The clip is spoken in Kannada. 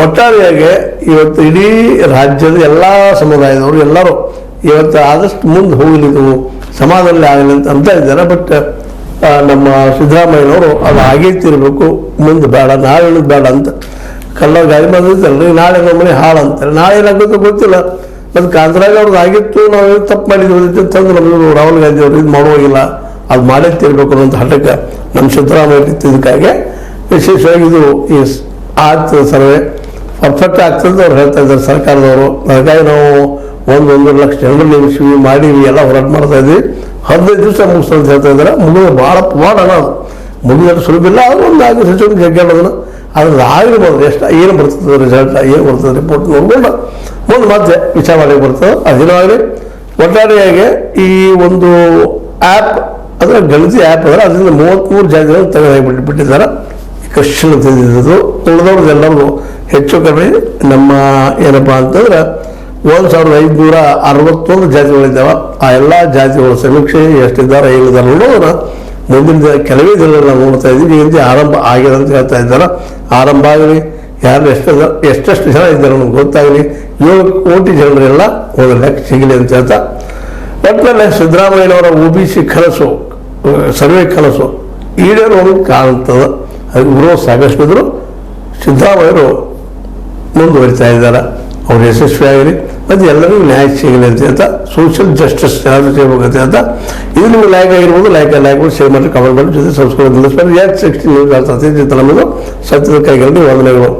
ಒಟ್ಟಾರೆಯಾಗಿ ಇವತ್ತು ಇಡೀ ರಾಜ್ಯದ ಎಲ್ಲ ಸಮುದಾಯದವರು ಎಲ್ಲರೂ ಇವತ್ತು ಆದಷ್ಟು ಮುಂದೆ ಹೋಗಲಿದ್ದು ಸಮಾಧಾನದಲ್ಲಿ ಆಗಲಿ ಅಂತ ಇದ್ದಾರೆ. ಬಟ್ ನಮ್ಮ ಸಿದ್ದರಾಮಯ್ಯನವರು ಅದು ಆಗೇತಿರ್ಬೇಕು, ಮುಂದೆ ಬೇಡ, ನಾಳೆ ಬೇಡ ಅಂತ ಕಲ್ಲ ಗಾಡಿ ಬಂದಿದ್ದಲ್ರಿ, ನಾಳೆ ನಮ್ಮನೆ ಹಾಳು ಅಂತಾರೆ. ನಾಳೆ ಏನಾಗುತ್ತೆ ಗೊತ್ತಿಲ್ಲ. ಮತ್ತು ಕಾಂತರಾಜ್ ಅವ್ರದ್ದು ಆಗಿತ್ತು, ನಾವು ತಪ್ಪು ಮಾಡಿದ್ವಿ ತಂದು ನಮ್ಮದು ರಾಹುಲ್ ಗಾಂಧಿ ಅವರು ಇದು ಮಾಡುವಾಗಿಲ್ಲ, ಅದು ಮಾಡೇ ತಿರ್ಬೇಕು ಅನ್ನೋಂಥ ಹಠಕ್ಕೆ ನಮ್ಮ ಸಿದ್ದರಾಮಯ್ಯ ನಿಂತಿದ್ದಕ್ಕಾಗಿ ವಿಶೇಷವಾಗಿ ಇದು ಈ ಆಗ್ತದೆ ಸರ್ವೆ ಪರ್ಫೆಕ್ಟ್ ಆಗ್ತದೆ ಅವ್ರು ಹೇಳ್ತಾ ಇದ್ದಾರೆ ಸರ್ಕಾರದವರು. ಹಾಗಾಗಿ ನಾವು 1.5 ಲಕ್ಷ ಜನರು ನೇಮಿಸಿವಿ ಮಾಡೀವಿ, ಎಲ್ಲ ಹೋರಾಟ ಮಾಡ್ತಾ ಇದ್ವಿ. 15 ದಿವಸ ಮುಗಿಸ್ ಅಂತ ಹೇಳ್ತಾ ಇದ್ದಾರೆ. ಮುಗಿದ ಭಾಳ ಮಾಡೋಣ, ಅದು ಮುಗಿದ್ರೆ ಸುಲಭ ಇಲ್ಲ. ಅದು ಒಂದು 4 ಸಚಿವರು ಜಗ್ಗಾಡೋದನ್ನು ಅದ್ರದ್ದು ಆಗಿರ್ಬೋದು. ಏನು ಬರ್ತದೆ ರಿಸಲ್ಟ್, ಏನು ಬರ್ತದೆ ರಿಪೋರ್ಟ್ ನೋಡ್ಕೊಂಡು ಮುಂದೆ ಮತ್ತೆ ವಿಚಾರ ಮಾಡಲಿಕ್ಕೆ ಬರ್ತದೆ. ಅದೇನಾಗಲಿ ಒಟ್ಟಾರೆಯಾಗಿ ಈ ಒಂದು ಆ್ಯಪ್ ಅಂದರೆ ಗಣತಿ ಆ್ಯಪ್ ಅಂದರೆ ಅದರಿಂದ 33 ಜಾತಿಗಳನ್ನು ತೆಗೆದುಬಿಟ್ಟಿದ್ದಾರೆ. ಕ್ರಿಶ್ಚಿಯನ್ ತಂದಿದ್ದು ಉಳಿದವ್ರದ್ದೆಲ್ಲರೂ ಹೆಚ್ಚು ಕಡಿಮೆ ನಮ್ಮ ಏನಪ್ಪ ಅಂತಂದ್ರೆ 1561 ಜಾತಿಗಳಿದ್ದಾವೆ. ಆ ಎಲ್ಲ ಜಾತಿಗಳ ಸಮೀಕ್ಷೆ ಎಷ್ಟಿದ್ದಾರೆ ಏನಿದ್ದಾರೆ ನೋಡೋಣ ಮುಂದಿನ ಕೆಲವೇ ದಿನಗಳು ನಾವು ನೋಡ್ತಾ ಇದ್ದೀವಿ. ಹಿಂದೆ ಆರಂಭ ಆಗಿದೆ ಅಂತ ಹೇಳ್ತಾ ಇದ್ದಾರೆ. ಆರಂಭ ಆಗಲಿ, ಯಾರು ಎಷ್ಟೆಷ್ಟು ಜನ ಇದ್ದಾರೆ ನಮ್ಗೆ ಗೊತ್ತಾಗಲಿ. 7 ಕೋಟಿ ಜನರೆಲ್ಲ ಒಂದು ಲೆಕ್ಕ ಸಿಗಲಿ ಅಂತ ಹೇಳ್ತಾ ಒಟ್ಟಿನಲ್ಲಿ ಸಿದ್ದರಾಮಯ್ಯನವರ OBC ಕನಸು, ಸರ್ವೆ ಕನಸು ಈಡೇರೋದು ಕಾಣ್ತದೆ. ಅದಕ್ಕೆ ವಿರೋಧ ಸಾಕಷ್ಟಿದ್ರು ಸಿದ್ದರಾಮಯ್ಯರು ಮುಂದುವರಿತಾ ಇದ್ದಾರೆ. ಅವ್ರು ಯಶಸ್ವಿಯಾಗಲಿ ಮತ್ತು ಎಲ್ಲರಿಗೂ ನ್ಯಾಯ ಸಿಗಲಿ ಅಂತ ಹೇಳ್ತಾ ಸೋಷಿಯಲ್ ಜಸ್ಟಿಸ್ ಯಾರು ಸಿಗಬೇಕಂತ ಹೇಳ್ತಾ ಇದು ನಿಮ್ಗೆ ಲೈಕ್ ಆಗಿರ್ಬೋದು. ಲೈಕ್ ಮಾಡಿ ಶೇರ್ ಮಾಡಿ ಕಮೆಂಟ್ ಮಾಡಿ ಜೊತೆ ಸಬ್ಸ್ಕ್ರೈಬ್ ಮಾಡಿ. ಯಾಕೆ 16 ನ್ಯೂಸ್ ಆಗ್ತದೆ ನಮ್ಮದು ಸತ್ಯದ ಕೈಗಳಲ್ಲಿ ವಂದನೆಗಳು.